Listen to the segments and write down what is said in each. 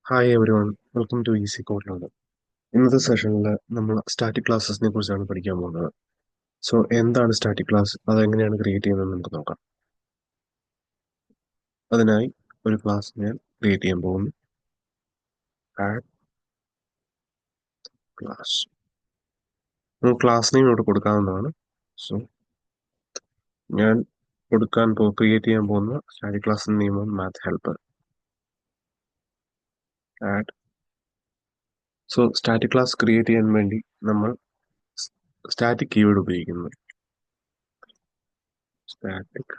Hi everyone, welcome to Easy Code Learner. ഇന്നത്തെ സെഷനിൽ നമ്മൾ സ്റ്റാറ്റിക് ക്ലാസ്സസിനെ കുറിച്ചാണ് പഠിക്കാൻ പോകുന്നത്. സോ എന്താണ് സ്റ്റാറ്റിക് ക്ലാസ്, അതെങ്ങനെയാണ് ക്രിയേറ്റ് ചെയ്യുന്നത് നമുക്ക് നോക്കാം. അതിനായി ഒരു ക്ലാസ് ഞാൻ ക്രിയേറ്റ് ചെയ്യാൻ പോകുന്നു. Add class. നമുക്ക് ക്ലാസ് നെയിം ഇവിടെ കൊടുക്കാവുന്നതാണ്. സോ ഞാൻ ക്രിയേറ്റ് ചെയ്യാൻ പോകുന്ന സ്റ്റാറ്റിക് ക്ലാസിന്റെ നെയിമാണ് math helper. Add. So static class create ചെയ്യാൻ വേണ്ടി നമ്മൾ സ്റ്റാറ്റിക് കീവേഡ് ഉപയോഗിക്കുന്നു. Static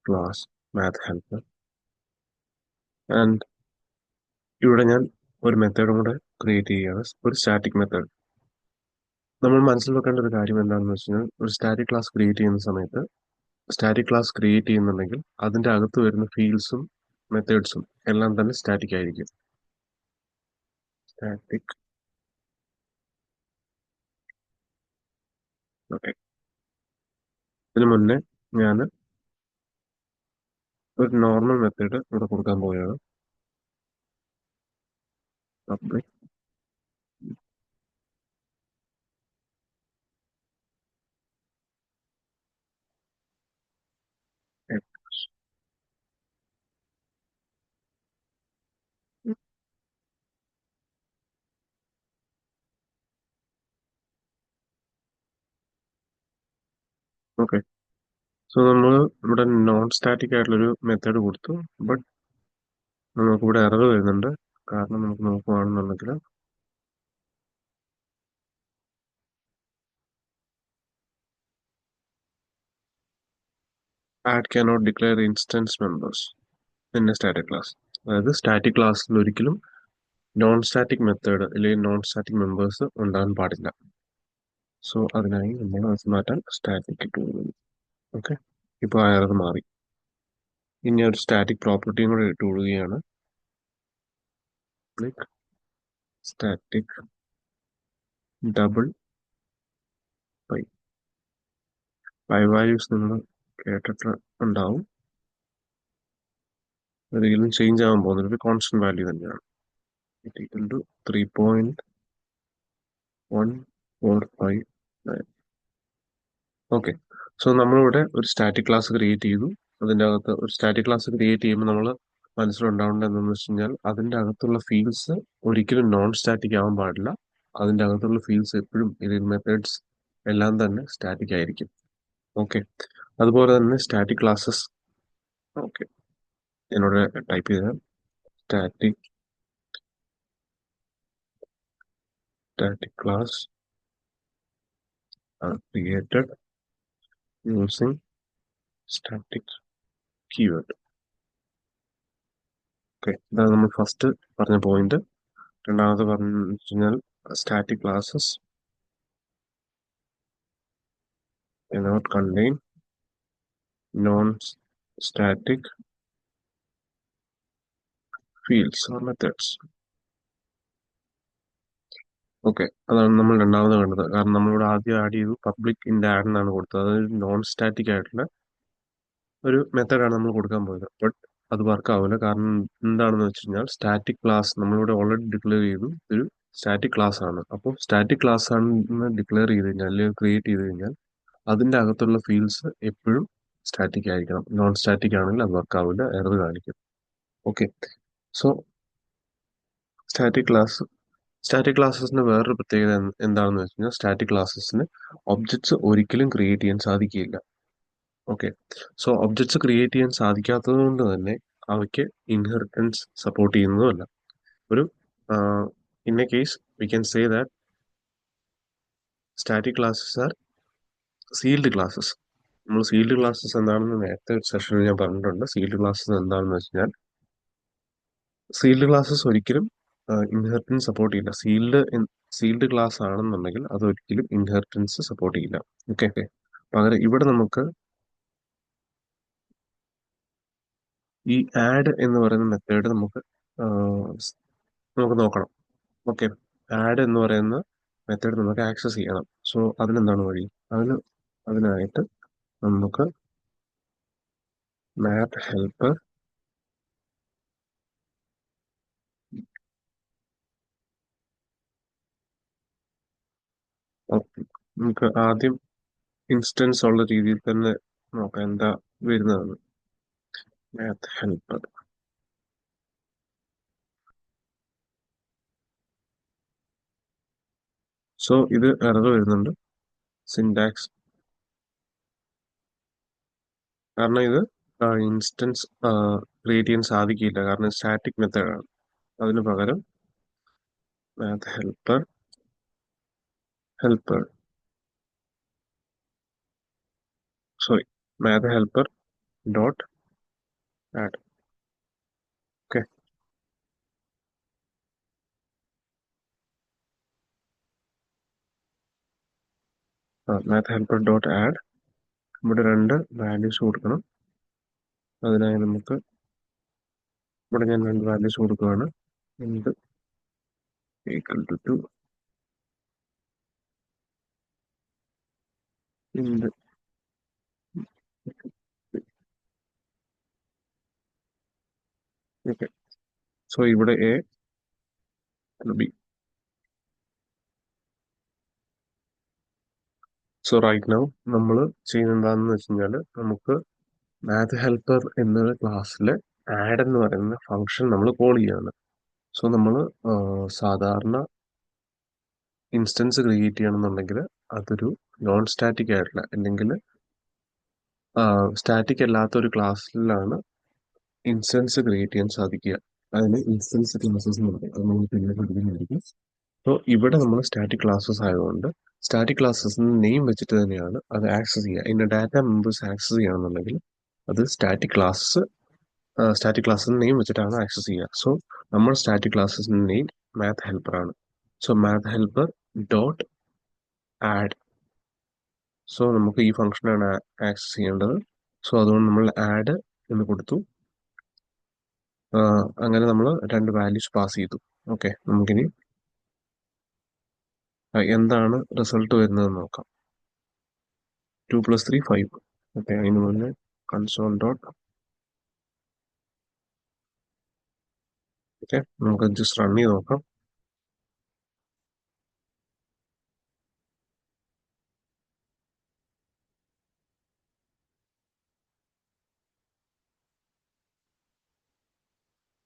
class math helper. And ഇവിടെ ഞാൻ ഒരു മെത്തേഡും കൂടെ ക്രിയേറ്റ് ചെയ്യുകയാണ്, ഒരു സ്റ്റാറ്റിക് മെത്തേഡ്. നമ്മൾ മനസ്സിൽ വെക്കേണ്ട ഒരു കാര്യം എന്താണെന്ന് വെച്ച് കഴിഞ്ഞാൽ, ഒരു സ്റ്റാറ്റിക് ക്ലാസ് ക്രിയേറ്റ് ചെയ്യുന്ന സമയത്ത് സ്റ്റാറ്റിക് ക്ലാസ് ക്രിയേറ്റ് ചെയ്യുന്നുണ്ടെങ്കിൽ അതിൻ്റെ അകത്ത് വരുന്ന ഫീൽഡ്സും മെത്തേഡ്സും എല്ലാം തന്നെ സ്റ്റാറ്റിക് ആയിരിക്കും. സ്റ്റാറ്റിക്. ഓക്കെ. ഇതിനു മുന്നേ ഞാൻ ഒരു നോർമൽ മെത്തേഡ് ഇവിടെ കൊടുക്കാൻ പോവുകയാണ്. Public okay. സോ നമ്മൾ ഇവിടെ നോൺ സ്റ്റാറ്റിക് ആയിട്ടുള്ളൊരു മെത്തേഡ് കൊടുത്തു. ബട്ട് നമുക്കിവിടെ എറർ വരുന്നുണ്ട്. കാരണം നമുക്ക് നോക്കുകയാണെന്നുണ്ടെങ്കിൽ add cannot declare instance members in a static class. അതായത് സ്റ്റാറ്റിക് ക്ലാസ്സിൽ ഒരിക്കലും നോൺ സ്റ്റാറ്റിക് മെത്തേഡ് അല്ലെങ്കിൽ നോൺ സ്റ്റാറ്റിക് മെമ്പേഴ്സ് ഉണ്ടാകാൻ പാടില്ല. സോ അതിനായി നമ്മൾ അത് മാറ്റാൻ സ്റ്റാറ്റിക് ഇട്ട് കൊടുക്കുന്നു. ഓക്കെ. ഇപ്പോൾ ആ എറർ മാറി. ഇനി ഒരു സ്റ്റാറ്റിക് പ്രോപ്പർട്ടിയും കൂടെ ഇട്ട് കൊടുക്കുകയാണ്. Click static double pi. Pi values നിങ്ങൾ കേട്ടിട്ട് ഉണ്ടാവും. ഒരിക്കലും ചേഞ്ച് ആവാൻ പോകുന്നത് ഒരു കോൺസ്റ്റന്റ് വാല്യൂ തന്നെയാണ്. Equal to 3.1459. ഓക്കെ. സോ നമ്മളിവിടെ ഒരു സ്റ്റാറ്റിക് ക്ലാസ് ക്രിയേറ്റ് ചെയ്തു. അതിൻ്റെ അകത്ത് ഒരു സ്റ്റാറ്റിക് ക്ലാസ് ക്രിയേറ്റ് ചെയ്യുമ്പോൾ നമ്മൾ മനസ്സിലുണ്ടാവേണ്ടത് എന്താണെന്ന് വെച്ച് കഴിഞ്ഞാൽ, അതിൻ്റെ അകത്തുള്ള ഫീൽഡ്സ് ഒരിക്കലും നോൺ സ്റ്റാറ്റിക് ആവാൻ പാടില്ല. അതിൻ്റെ അകത്തുള്ള ഫീൽഡ്സ് എപ്പോഴും ഇതിൽ മെത്തേഡ്സ് എല്ലാം തന്നെ സ്റ്റാറ്റിക് ആയിരിക്കും. ഓക്കെ. അതുപോലെ തന്നെ സ്റ്റാറ്റിക് ക്ലാസ്സസ്. ഓക്കെ. എന്നോട് ടൈപ്പ് ചെയ്ത static class created using static keyword. Okay. ഇതാണ് നമ്മൾ ഫസ്റ്റ് പറഞ്ഞ പോയിന്റ്. രണ്ടാമത് പറഞ്ഞു വെച്ച് കഴിഞ്ഞാൽ, static classes cannot contain non-static fields or methods. Okay. അതാണ് നമ്മൾ രണ്ടാമത് കണ്ടത്. കാരണം നമ്മളിവിടെ ആദ്യം ആഡ് ചെയ്തു പബ്ലിക് ഇൻ്റെ ആഡ് എന്നാണ് കൊടുത്തത്. അതൊരു നോൺ സ്റ്റാറ്റിക് ആയിട്ടുള്ള ഒരു മെത്തേഡാണ് നമ്മൾ കൊടുക്കാൻ പോയത്. ബട്ട് അത് വർക്ക് ആവില്ല. കാരണം എന്താണെന്ന് വെച്ച് കഴിഞ്ഞാൽ, സ്റ്റാറ്റിക് ക്ലാസ് നമ്മളിവിടെ ഓൾറെഡി ഡിക്ലെയർ ചെയ്തു ഒരു സ്റ്റാറ്റിക് ക്ലാസ് ആണ്. അപ്പോൾ സ്റ്റാറ്റിക് ക്ലാസ് ആണെന്ന് ഡിക്ലെയർ ചെയ്ത് കഴിഞ്ഞാൽ അല്ലെങ്കിൽ ക്രിയേറ്റ് ചെയ്ത് കഴിഞ്ഞാൽ അതിൻ്റെ അകത്തുള്ള ഫീൽഡ്സ് എപ്പോഴും സ്റ്റാറ്റിക് ആയിരിക്കണം. നോൺ സ്റ്റാറ്റിക് ആണെങ്കിൽ അത് വർക്ക് ആവില്ല, എറർ കാണിക്കും. ഓക്കെ. സോ സ്റ്റാറ്റിക് ക്ലാസ്സസിന് വേറൊരു പ്രത്യേകത എന്താണെന്ന് വെച്ച് കഴിഞ്ഞാൽ, സ്റ്റാറ്റിക് ക്ലാസ്സസിന് ഒബ്ജക്ട്സ് ഒരിക്കലും ക്രിയേറ്റ് ചെയ്യാൻ സാധിക്കില്ല. ഓക്കെ. സോ ഒബ്ജക്ട്സ് ക്രിയേറ്റ് ചെയ്യാൻ സാധിക്കാത്തത് കൊണ്ട് തന്നെ അവയ്ക്ക് ഇൻഹെറിറ്റൻസ് സപ്പോർട്ട് ചെയ്യുന്നതുമല്ല. ഒരു in a case we can say that static classes are sealed classes. നമ്മൾ സീൽഡ് ക്ലാസ്സസ് എന്താണെന്ന് നേരത്തെ സെഷനിൽ ഞാൻ പറഞ്ഞിട്ടുണ്ട്. സീൽഡ് ക്ലാസ്സസ് എന്താണെന്ന് വെച്ച് കഴിഞ്ഞാൽ, സീൽഡ് ക്ലാസ്സസ് ഒരിക്കലും ഇൻഹെറിറ്റൻസ് സപ്പോർട്ട് ചെയ്യില്ല. സീൽഡ് ക്ലാസ് ആണെന്നുണ്ടെങ്കിൽ അത് ഒരിക്കലും ഇൻഹെറിറ്റൻസ് സപ്പോർട്ട് ചെയ്യില്ല. ഓക്കെ. പകരം ഇവിടെ നമുക്ക് ഈ ആഡ് എന്ന് പറയുന്ന മെത്തേഡ് നമുക്ക് നോക്കണം. ഓക്കെ. ആഡ് എന്ന് പറയുന്ന മെത്തേഡ് നമുക്ക് ആക്സസ് ചെയ്യണം. സോ അതിനെന്താണ് വഴി? അതിനായിട്ട് നമുക്ക് മാത്ത് ഹെൽപ്പർ നമുക്ക് ആദ്യം ഇൻസ്റ്റൻസ് ഉള്ള രീതിയിൽ തന്നെ നോക്കാം എന്താ വരുന്നതെന്ന്. Math helper. സോ ഇത് എറർ വരുന്നുണ്ട്, സിൻടാക്സ്. കാരണം ഇത് ഇൻസ്റ്റൻസ് ക്രിയേറ്റ് ചെയ്യാൻ സാധിക്കില്ല, കാരണം സ്റ്റാറ്റിക് മെത്തേഡാണ്. അതിന് പകരം math helper helper sorry math helper dot add. Okay, math helper dot add. ഇവിടെ രണ്ട് വാല്യൂസ് കൊടുക്കണം. അതിനായി നമുക്ക് ഇവിടെ ഞാൻ രണ്ട് വാല്യൂസ് കൊടുക്കുകയാണ്. എന്ത് ഈക്വൽ ടു എന്ത്. ഓക്കെ, സോ ഇവിടെ A B. So right now നമ്മൾ ചെയ്യുന്നത് എന്താണെന്ന് വെച്ച് കഴിഞ്ഞാൽ, നമുക്ക് മാത്ത് ഹെൽപ്പർ എന്ന ക്ലാസ്സിൽ ആഡ് എന്ന് പറയുന്ന ഫംഗ്ഷൻ നമ്മൾ കോൾ ചെയ്യാണ്. സോ നമ്മൾ സാധാരണ ഇൻസ്റ്റൻസ് ക്രിയേറ്റ് ചെയ്യണമെന്നുണ്ടെങ്കിൽ അതൊരു നോൺ സ്റ്റാറ്റിക് ആയിട്ടുള്ള, അല്ലെങ്കിൽ സ്റ്റാറ്റിക് അല്ലാത്ത ഒരു ക്ലാസ്സിലാണ് ഇൻസ്റ്റൻസ് ക്രിയേറ്റ് ചെയ്യാൻ സാധിക്കുക. അതിന് ഇൻസ്റ്റൻസ് ക്ലാസ്സസ് എന്ന് പറയും. അത് നമ്മൾ പിന്നെ പഠിക്കുന്നതായിരിക്കും. സോ ഇവിടെ നമ്മൾ സ്റ്റാറ്റിക് ക്ലാസ്സസ് ആയതുകൊണ്ട് സ്റ്റാറ്റിക് ക്ലാസ്സസിന് നെയിം വെച്ചിട്ട് തന്നെയാണ് അത് ആക്സസ് ചെയ്യുക. ഇതിന്റെ ഡാറ്റ മെമ്പേഴ്സ് ആക്സസ് ചെയ്യണമെന്നുണ്ടെങ്കിൽ അത് സ്റ്റാറ്റിക് ക്ലാസ്സിന് നെയിം വെച്ചിട്ടാണ് ആക്സസ് ചെയ്യുക. സോ നമ്മൾ സ്റ്റാറ്റിക് ക്ലാസ്സിന്റെ നെയിം മാത്ത് ഹെൽപ്പർ ആണ്. So math helper dot add. So നമുക്ക് ഈ ഫംഗ്ഷനാണ് ആക്സസ് ചെയ്യേണ്ടത്. സോ അതുകൊണ്ട് നമ്മൾ ആഡ് എന്ന് കൊടുത്തു. അങ്ങനെ നമ്മൾ രണ്ട് വാല്യൂസ് പാസ് ചെയ്തു. ഓക്കെ, നമുക്കിനി എന്താണ് റിസൾട്ട് വരുന്നതെന്ന് നോക്കാം. 2 + 3 5. ഓക്കെ, അതിന് മുന്നേ കൺസോൾ ഡോട്ട്. ഓക്കെ, നമുക്ക് ജസ്റ്റ് റൺ ചെയ്ത് നോക്കാം.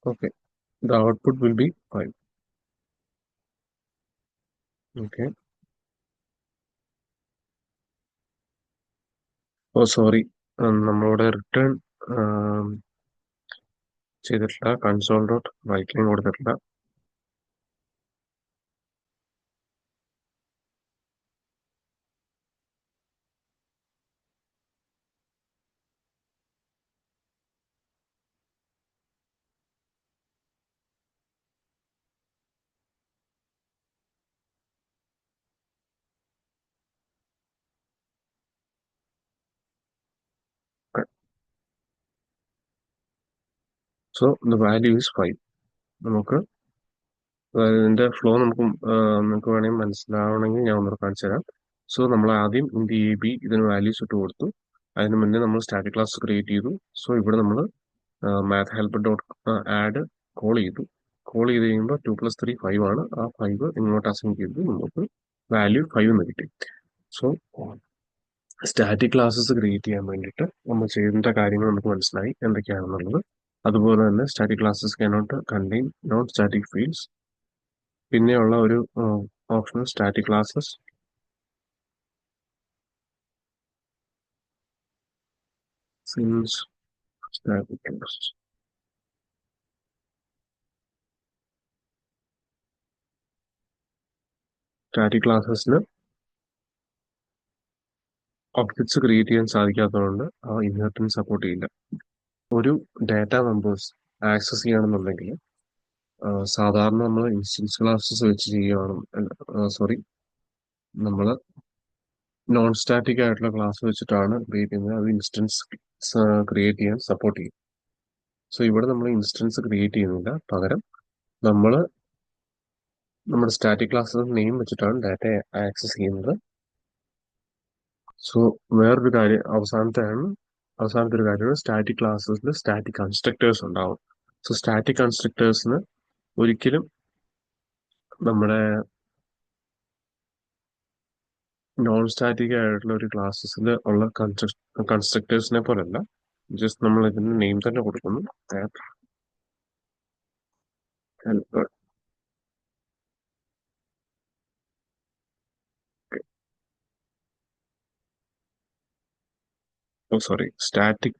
Okay, the output will be 5. Okay, oh sorry, നമ്മളിവിടെ റിട്ടേൺ ചെയ്തിട്ടില്ല. കൺസോൾ ഡോട്ട് റൈറ്റ് ലൈൻ കൊടുത്തിട്ടില്ല. So the value is 5. നമുക്ക് ഇതിന്റെ ഫ്ലോ നമുക്ക് വേണമെങ്കിൽ മനസ്സിലാവണമെങ്കിൽ ഞാൻ ഒന്നുകൂടെ കാണിച്ചു തരാം. സോ നമ്മൾ ആദ്യം ഇന്ത്യ എ ബി ഇതിന് വാല്യൂസ് ഇട്ട് കൊടുത്തു. അതിന് മുന്നേ നമ്മൾ സ്റ്റാറ്റിക് ക്ലാസ് ക്രിയേറ്റ് ചെയ്തു. സോ ഇവിടെ നമ്മൾ math helper dot add call ചെയ്തു. കോൾ ചെയ്ത് കഴിയുമ്പോൾ 2 + 3 5 ആണ്. ആ 5 ഇങ്ങോട്ട് അസൈൻ ചെയ്തു. നമുക്ക് വാല്യൂ 5 എന്ന് കിട്ടി. സോ സ്റ്റാറ്റിക് ക്ലാസ്സസ് ക്രിയേറ്റ് ചെയ്യാൻ വേണ്ടിയിട്ട് നമ്മൾ ചെയ്യേണ്ട കാര്യങ്ങൾ നമുക്ക് മനസ്സിലായി എന്തൊക്കെയാണെന്നുള്ളത്. അതുപോലെ തന്നെ static classes cannot contain non static fields. പിന്നെയുള്ള ഒരു option static classes since static class. Static ക്ലാസ്സസിന് ഒബ്ജക്ട്സ് ക്രിയേറ്റ് ചെയ്യാൻ സാധിക്കാത്തതുകൊണ്ട് ആ ഇൻഹെറിറ്റൻസ് സപ്പോർട്ട് ചെയ്യില്ല. ഒരു ഡാറ്റ മെമ്പേഴ്സ് ആക്സസ് ചെയ്യണമെന്നുണ്ടെങ്കിൽ സാധാരണ നമ്മൾ ഇൻസ്റ്റൻസ് ക്ലാസ്സസ് വെച്ച് ചെയ്യുകയാണ്. സോറി, നമ്മൾ നോൺ സ്റ്റാറ്റിക് ആയിട്ടുള്ള ക്ലാസ് വെച്ചിട്ടാണ് ക്രിയേറ്റ് ചെയ്യുന്നത്. അത് ഇൻസ്റ്റൻസ് ക്രിയേറ്റ് ചെയ്യാൻ സപ്പോർട്ട് ചെയ്യും. സോ ഇവിടെ നമ്മൾ ഇൻസ്റ്റൻസ് ക്രിയേറ്റ് ചെയ്യുന്നില്ല, പകരം നമ്മൾ നമ്മുടെ സ്റ്റാറ്റിക് ക്ലാസ് നെയിം വെച്ചിട്ടാണ് ഡാറ്റ ആക്സസ് ചെയ്യുന്നത്. സോ വേറൊരു കാര്യം, അവസാനത്തെ ഒരു കാര്യമാണ് സ്റ്റാറ്റിക് ക്ലാസ്സസിൽ സ്റ്റാറ്റിക് കൺസ്ട്രക്ടേഴ്സ് ഉണ്ടാവും. സോ സ്റ്റാറ്റിക് കൺസ്ട്രക്ടേഴ്സിന് ഒരിക്കലും നമ്മുടെ നോൺ സ്റ്റാറ്റിക് ആയിട്ടുള്ള ഒരു ക്ലാസ്സസിൽ ഉള്ള കൺസ്ട്രക്ടേഴ്സിനെ പോലല്ല. ജസ്റ്റ് നമ്മൾ ഇതിന് നെയിം തന്നെ കൊടുക്കുന്നു. Helper. Oh sorry, static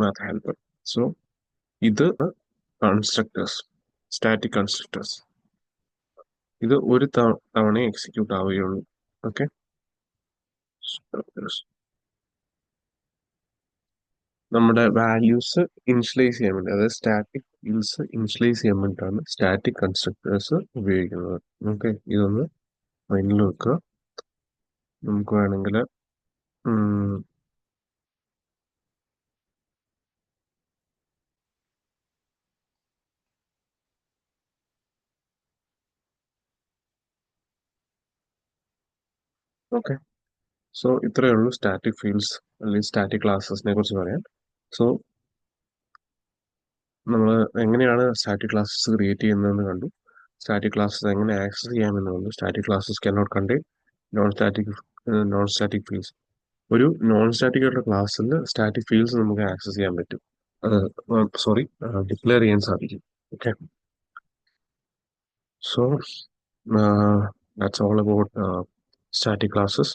math helper. So ഇത് കൺസ്ട്രക്ടേഴ്സ്, സ്റ്റാറ്റിക് കൺസ്ട്രക്ടേഴ്സ്. ഇത് ഒരു തവണ എക്സിക്യൂട്ട് ആവുകയുള്ളൂ. ഓക്കെ. നമ്മുടെ വാല്യൂസ് ഇനിഷ്യലൈസ് ചെയ്യാൻ വേണ്ടി, അതായത് സ്റ്റാറ്റിക് ഫീൽഡ്സ് ഇനിഷ്യലൈസ് ചെയ്യാൻ വേണ്ടിയിട്ടാണ് സ്റ്റാറ്റിക് കൺസ്ട്രക്ടേഴ്സ് ഉപയോഗിക്കുന്നത്. ഓക്കെ, ഇതൊന്ന് മൈൻഡിൽ വെക്കുക. നമുക്ക് വേണമെങ്കിൽ ഓക്കെ. സോ ഇത്രയേ ഉള്ളൂ സ്റ്റാറ്റിക് ഫീൽഡ്സ് അല്ലെങ്കിൽ സ്റ്റാറ്റിക് ക്ലാസ്സസിനെ കുറിച്ച് പറയാൻ. സോ നമ്മൾ എങ്ങനെയാണ് സ്റ്റാറ്റിക് ക്ലാസ്സസ് ക്രിയേറ്റ് ചെയ്യുന്നതെന്ന് കണ്ടു. സ്റ്റാറ്റിക് ക്ലാസ്സസ് എങ്ങനെ ആക്സസ് ചെയ്യാമെന്ന് കണ്ടു. Static classes cannot contain non static fields. ഒരു നോൺ സ്റ്റാറ്റിക് ആയിട്ടുള്ള ക്ലാസ്സിൽ സ്റ്റാറ്റിക് ഫീൽഡ്സ് നമുക്ക് ആക്സസ് ചെയ്യാൻ പറ്റും. സോറി, ഡിക്ലെയർ ചെയ്യാൻ സാധിക്കും. Okay. So that's all about static classes.